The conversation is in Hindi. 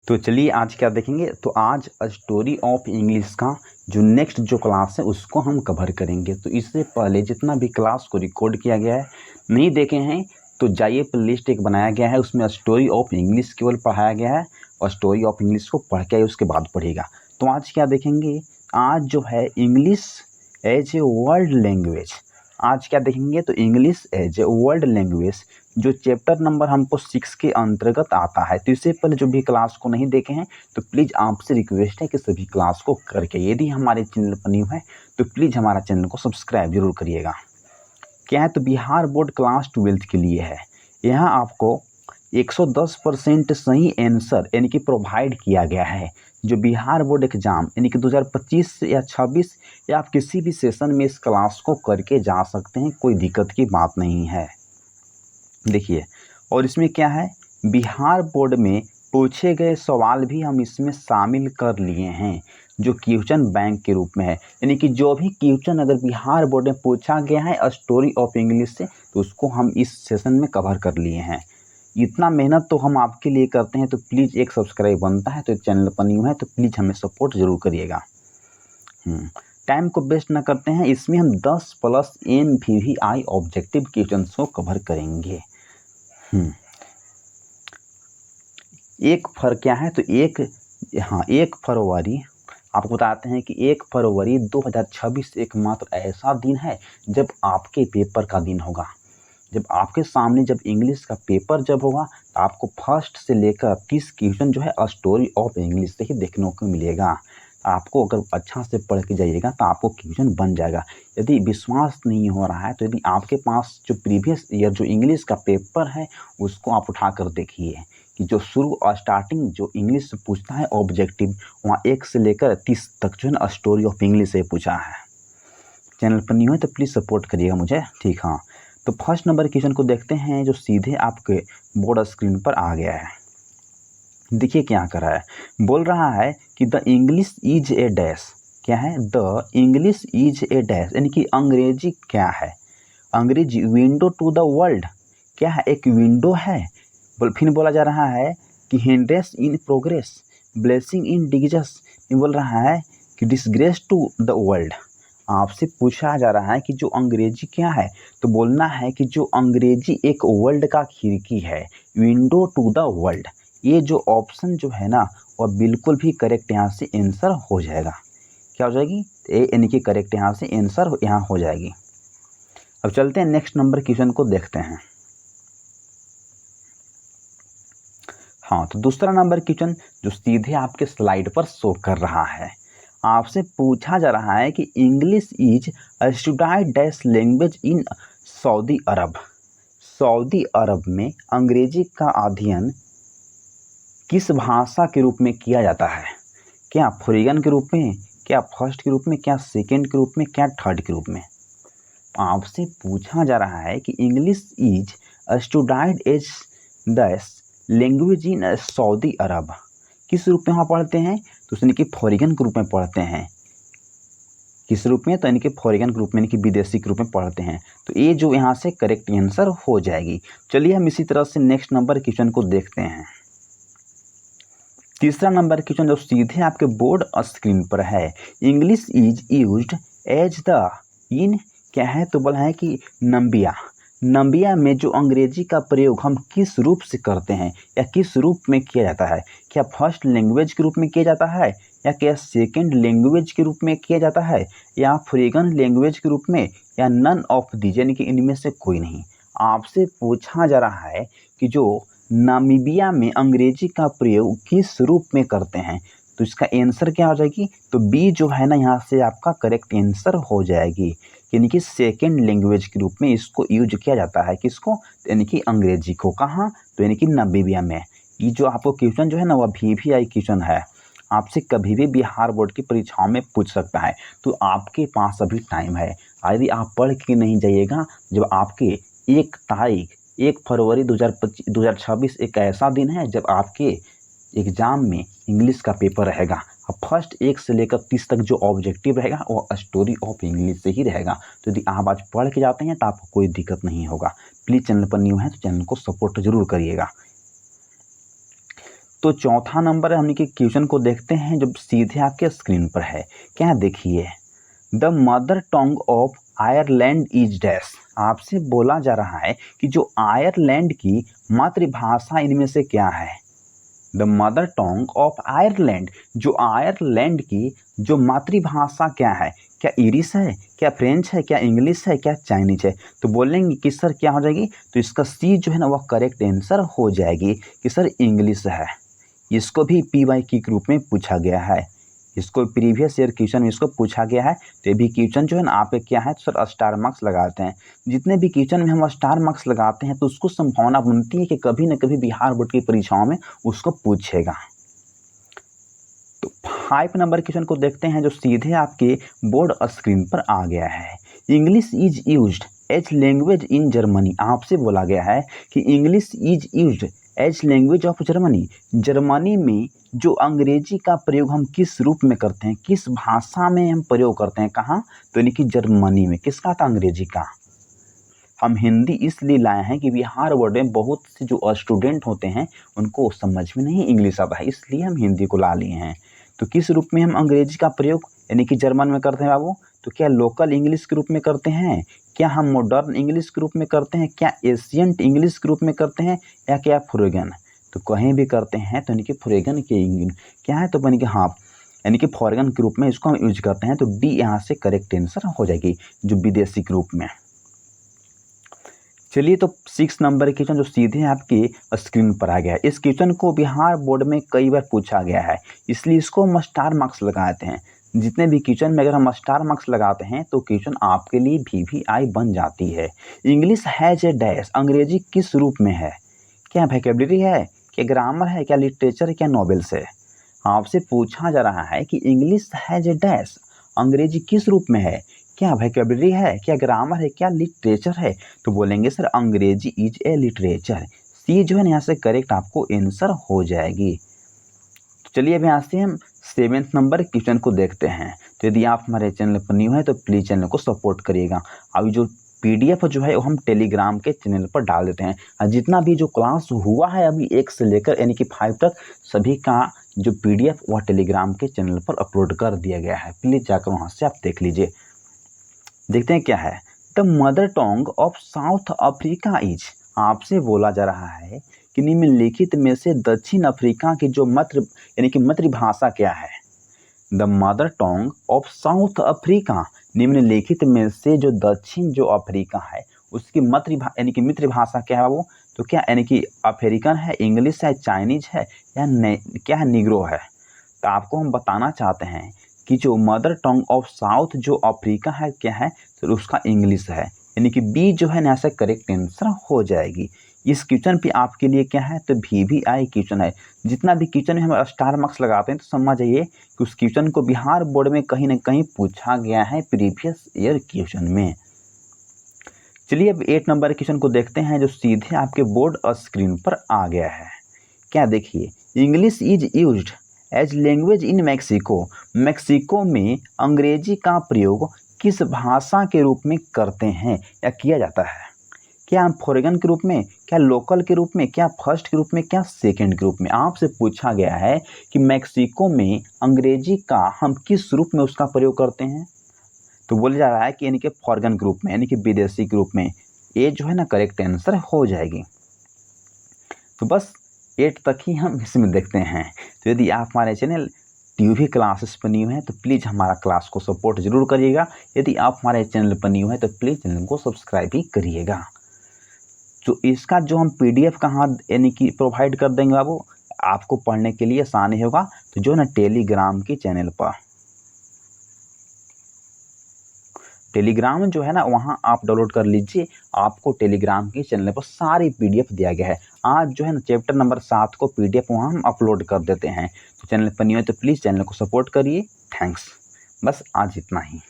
तो चलिए आज क्या देखेंगे। तो आज स्टोरी ऑफ इंग्लिश का जो नेक्स्ट जो क्लास है उसको हम कवर करेंगे। तो इससे पहले जितना भी क्लास को रिकॉर्ड किया गया है नहीं देखे हैं तो जाइए, प्लेलिस्ट एक बनाया गया है, उसमें स्टोरी ऑफ इंग्लिश केवल पढ़ाया गया है और स्टोरी ऑफ इंग्लिश को पढ़ के उसके बाद पढ़िएगा। तो आज क्या देखेंगे, आज जो है English as a world language. आज क्या देखेंगे तो English as a world language जो चैप्टर नंबर हमको 6 के अंतर्गत आता है। तो इससे पहले जो भी क्लास को नहीं देखे हैं तो प्लीज़ आपसे रिक्वेस्ट है कि सभी क्लास को करके, यदि हमारे चैनल पर न्यू है तो प्लीज़ हमारा चैनल को सब्सक्राइब जरूर करिएगा। क्या है तो बिहार बोर्ड क्लास 12 के लिए है। यहाँ आपको 110% सही आंसर यानी कि प्रोवाइड किया गया है। जो बिहार बोर्ड एग्जाम यानी कि 2025 या 26 या आप किसी भी सेशन में इस क्लास को करके जा सकते हैं, कोई दिक्कत की बात नहीं है। देखिए, और इसमें क्या है, बिहार बोर्ड में पूछे गए सवाल भी हम इसमें शामिल कर लिए हैं जो क्वेश्चन बैंक के रूप में है। यानी कि जो भी क्वेश्चन अगर बिहार बोर्ड में पूछा गया है स्टोरी ऑफ इंग्लिश से तो उसको हम इस सेशन में कवर कर लिए हैं। इतना मेहनत तो हम आपके लिए करते हैं, तो प्लीज़ एक सब्सक्राइब बनता है, तो चैनल पर न्यू है तो प्लीज़ हमें सपोर्ट जरूर करिएगा। टाइम को वेस्ट ना करते हैं, इसमें हम 10 प्लस MVVI ऑब्जेक्टिव क्वेश्चन को कवर करेंगे। एक फर क्या है तो एक फरवरी आपको बताते हैं कि 1 फरवरी 2026 एकमात्र ऐसा दिन है जब आपके पेपर का दिन होगा। जब आपके सामने जब इंग्लिश का पेपर जब होगा तो आपको फर्स्ट से लेकर 30 क्वेश्चन जो है स्टोरी ऑफ इंग्लिश से ही देखने को मिलेगा। आपको अगर अच्छा से पढ़ के जाइएगा तो आपको क्वेश्चन बन जाएगा। यदि विश्वास नहीं हो रहा है तो यदि आपके पास जो प्रीवियस ईयर जो इंग्लिश का पेपर है उसको आप उठा कर देखिए कि जो शुरू स्टार्टिंग जो इंग्लिश से पूछता है ऑब्जेक्टिव, वहाँ 1 से लेकर 30 तक जो है ना स्टोरी ऑफ इंग्लिश से पूछा है। चैनल पर नहीं हो तो प्लीज़ सपोर्ट करिएगा मुझे, ठीक। हाँ, तो फर्स्ट नंबर क्वेश्चन को देखते हैं जो सीधे आपके बोर्ड स्क्रीन पर आ गया है। देखिए क्या कर रहा है, बोल रहा है कि the English is a dash. क्या है, the English is a dash यानी कि अंग्रेजी क्या है, अंग्रेजी विंडो टू द वर्ल्ड। क्या है, एक विंडो है। फिर बोला जा रहा है कि हिंड्रेस इन प्रोग्रेस, ब्लेसिंग इन डिगजस। बोल रहा है कि डिसग्रेस टू द वर्ल्ड। आपसे पूछा जा रहा है कि जो अंग्रेजी क्या है, तो बोलना है कि जो अंग्रेजी एक वर्ल्ड का खिड़की है, विंडो टू द वर्ल्ड। ये जो ऑप्शन जो है ना वह बिल्कुल भी करेक्ट यहाँ से आंसर हो जाएगा। क्या हो जाएगी, ए यानी कि करेक्ट यहाँ से आंसर यहाँ हो जाएगी। अब चलते हैं नेक्स्ट नंबर क्वेश्चन को देखते हैं। हाँ, तो दूसरा नंबर क्वेश्चन जो सीधे आपके स्लाइड पर शो कर रहा है, आपसे पूछा जा रहा है कि English is studied dash language in Saudi Arabia. Saudi Arabia में अंग्रेजी का अध्ययन किस भाषा के रूप में किया जाता है। क्या फॉरेन के रूप में, क्या फर्स्ट के रूप में, क्या सेकंड के रूप में, क्या थर्ड के रूप में। आपसे पूछा जा रहा है कि English is studied as dash language in Saudi Arabia, किस रूप में वहाँ पढ़ते हैं, तो यानी कि फॉरेन के रूप में पढ़ते हैं। किस रूप में, तो यानी कि फॉरेन के रूप में, यानी कि विदेशी के रूप में पढ़ते हैं। तो ये जो यहाँ से करेक्ट आंसर हो जाएगी। चलिए हम इसी तरह से नेक्स्ट नंबर क्वेश्चन को देखते हैं। तीसरा नंबर क्वेश्चन जो सीधे आपके बोर्ड स्क्रीन पर है, English is used as the in. क्या है, तो बोला है कि नंबिया में जो अंग्रेजी का प्रयोग हम किस रूप से करते हैं या किस रूप में किया जाता है। क्या फर्स्ट लैंग्वेज के रूप में किया जाता है, या क्या सेकंड लैंग्वेज के रूप में किया जाता है, या फ्रीगन लैंग्वेज के रूप में, या नन ऑफ दीज यानी कि इनमें से कोई नहीं। आपसे पूछा जा रहा है कि जो नामीबिया में अंग्रेजी का प्रयोग किस रूप में करते हैं, तो इसका आंसर क्या हो जाएगी, तो बी जो है ना यहाँ से आपका करेक्ट आंसर हो जाएगी। यानी कि सेकेंड लैंग्वेज के रूप में इसको यूज किया जाता है, किसको, यानी कि अंग्रेजी को। कहाँ, तो यानी कि नामीबिया में। ये जो आपको क्वेश्चन जो है ना वह VVI क्वेश्चन है, आपसे कभी भी बिहार बोर्ड की परीक्षाओं में पूछ सकता है। तो आपके पास अभी टाइम है। यदि आप पढ़ के नहीं जाइएगा, जब आपके 1 फरवरी 2026 एक ऐसा दिन है जब आपके एग्जाम में इंग्लिश का पेपर रहेगा। अब फर्स्ट 1 से लेकर 30 तक जो ऑब्जेक्टिव रहेगा वो स्टोरी ऑफ इंग्लिश से ही रहेगा। तो यदि आप आज पढ़ के जाते हैं तो आपको कोई दिक्कत नहीं होगा। प्लीज़ चैनल पर न्यू है तो चैनल को सपोर्ट जरूर करिएगा। तो चौथा नंबर हमने के क्वेश्चन को देखते हैं जो सीधे आपके स्क्रीन पर है। क्या है देखिए, the mother tongue of Ireland is dash. आपसे बोला जा रहा है कि जो आयरलैंड की मातृभाषा इनमें से क्या है। The mother tongue of Ireland, जो आयरलैंड की जो मातृभाषा क्या है, क्या इरिश है, क्या फ्रेंच है, क्या इंग्लिश है, क्या चाइनीज है। तो बोलेंगे कि सर क्या हो जाएगी, तो इसका सी जो है ना वह करेक्ट आंसर हो जाएगी कि सर इंग्लिश है। इसको भी पीवाई के रूप में पूछा गया है, इसको प्रीवियस ईयर क्वेश्चन में इसको पूछा गया है। तो ये भी क्वेश्चन जो है ना आप क्या है तो सर स्टार मार्क्स लगाते हैं। जितने भी क्वेश्चन में हम स्टार मार्क्स लगाते हैं तो उसको संभावना बनती है कि कभी न कभी बिहार बोर्ड की परीक्षाओं में उसको पूछेगा। तो 5 नंबर क्वेश्चन को देखते हैं जो सीधे आपके बोर्ड स्क्रीन पर आ गया है। English is used as language in Germany. आपसे बोला गया है कि English is used as language of Germany. Germany में जो अंग्रेजी का प्रयोग हम किस रूप में करते हैं, किस भाषा में हम प्रयोग करते हैं, कहाँ, तो यानी कि जर्मनी में। किसका था, अंग्रेजी का। हम हिंदी इसलिए लाए हैं कि बिहार बोर्ड में बहुत से जो स्टूडेंट होते हैं उनको समझ में नहीं इंग्लिश आता है, इसलिए हम हिंदी को ला लिए हैं। तो किस रूप में हम अंग्रेजी का प्रयोग यानी कि जर्मन में करते हैं बाबू, तो क्या लोकल इंग्लिश के रूप में करते हैं, क्या हम मॉडर्न इंग्लिश के रूप में करते हैं, क्या एशियंट इंग्लिश के रूप में करते हैं, या क्या फ्रेगन। तो कहीं भी करते हैं तो यानी कि फ्रेगन के क्या है, तो यानी कि हाँ यानी कि फॉरेन के रूप में इसको हम यूज करते हैं। तो डी यहाँ से करेक्ट आंसर हो जाएगी, जो विदेशी के रूप में। चलिए तो 6 नंबर क्वेश्चन जो सीधे आपके स्क्रीन पर आ गया है। इस क्वेश्चन को बिहार बोर्ड में कई बार पूछा गया है, इसलिए इसको हम स्टार मार्क्स लगाते हैं। जितने भी क्वेश्चन में अगर हम स्टार मार्क्स लगाते हैं तो क्वेश्चन आपके लिए VVI बन जाती है। इंग्लिश हैज ए डैश, अंग्रेजी किस रूप में है, क्या वोकैबुलरी है, क्या ग्रामर है, क्या लिटरेचर है, क्या नॉवेल्स है। आपसे पूछा जा रहा है कि इंग्लिश हैज ए डैश, अंग्रेजी किस रूप में है, क्या वोकैबुलरी है, क्या ग्रामर है, क्या लिटरेचर है। तो बोलेंगे सर अंग्रेजी इज ए लिटरेचर। सी जो है यहाँ से करेक्ट आपको आंसर हो जाएगी। तो चलिए अब यहाँ से हम 7 नंबर क्वेश्चन को देखते हैं। तो यदि आप हमारे चैनल पर न्यू है तो प्लीज़ चैनल को सपोर्ट करिएगा। अभी जो PDF जो है वो हम टेलीग्राम के चैनल पर डाल देते हैं, और जितना भी जो क्लास हुआ है अभी 1 से लेकर यानी कि 5 तक सभी का जो PDF वह टेलीग्राम के चैनल पर अपलोड कर दिया गया है। प्लीज़ जाकर वहाँ से आप देख लीजिए। देखते हैं क्या है। The mother tongue of south Africa is. आपसे बोला जा रहा है कि निम्नलिखित में से दक्षिण अफ्रीका की जो यानी कि मातृभाषा क्या है। The mother tongue of south Africa, निम्नलिखित में से जो दक्षिण जो अफ्रीका है उसकी यानी कि मातृभाषा क्या है वो, तो क्या यानी कि अफ्रीकन है, इंग्लिश है, चाइनीज है, या क्या है, निग्रो है। तो आपको हम बताना चाहते हैं कि जो मदर टंग ऑफ साउथ जो अफ्रीका है क्या है, तो उसका इंग्लिश है, यानी कि बी जो है ना से करेक्ट आंसर हो जाएगी। इस क्वेश्चन पे आपके लिए क्या है, तो VVI क्वेश्चन है। जितना भी क्वेश्चन में हम स्टार मार्क्स लगाते हैं तो समझ जाइए कि उस क्वेश्चन को बिहार बोर्ड में कहीं ना कहीं पूछा गया है प्रीवियस ईयर क्वेश्चन में। चलिए अब 8 नंबर क्वेश्चन को देखते हैं जो सीधे आपके बोर्ड स्क्रीन पर आ गया है। क्या देखिए, English is used as language in Mexico. Mexico में अंग्रेजी का प्रयोग किस भाषा के रूप में करते हैं या किया जाता है। क्या फॉरेन के रूप में, क्या लोकल के रूप में, क्या फर्स्ट के रूप में, क्या सेकंड के रूप में। आपसे पूछा गया है कि मैक्सिको में अंग्रेजी का हम किस रूप में उसका प्रयोग करते हैं। तो बोला जा रहा है कि यानी कि फॉरेन के रूप में, यानी कि विदेशी के रूप में। ये जो है ना करेक्ट आंसर हो जाएगी। तो बस 8 तक ही हम इसमें देखते हैं। तो यदि आप हमारे चैनल TUV क्लासेस पर न्यू हैं तो प्लीज़ हमारा क्लास को सपोर्ट जरूर करिएगा। यदि आप हमारे चैनल पर न्यू हैं तो प्लीज़ चैनल को सब्सक्राइब भी करिएगा। तो इसका जो हम PDF कहाँ यानी कि प्रोवाइड कर देंगे बाबू, आपको पढ़ने के लिए आसानी होगा। तो जो ना टेलीग्राम के चैनल पर, टेलीग्राम जो है ना वहाँ आप डाउनलोड कर लीजिए। आपको टेलीग्राम के चैनल पर सारी PDF दिया गया है। आज जो है ना चैप्टर नंबर 7 को PDF वहाँ हम अपलोड कर देते हैं। तो चैनल पर न्यू है तो प्लीज़ चैनल को सपोर्ट करिए। थैंक्स। बस आज इतना ही।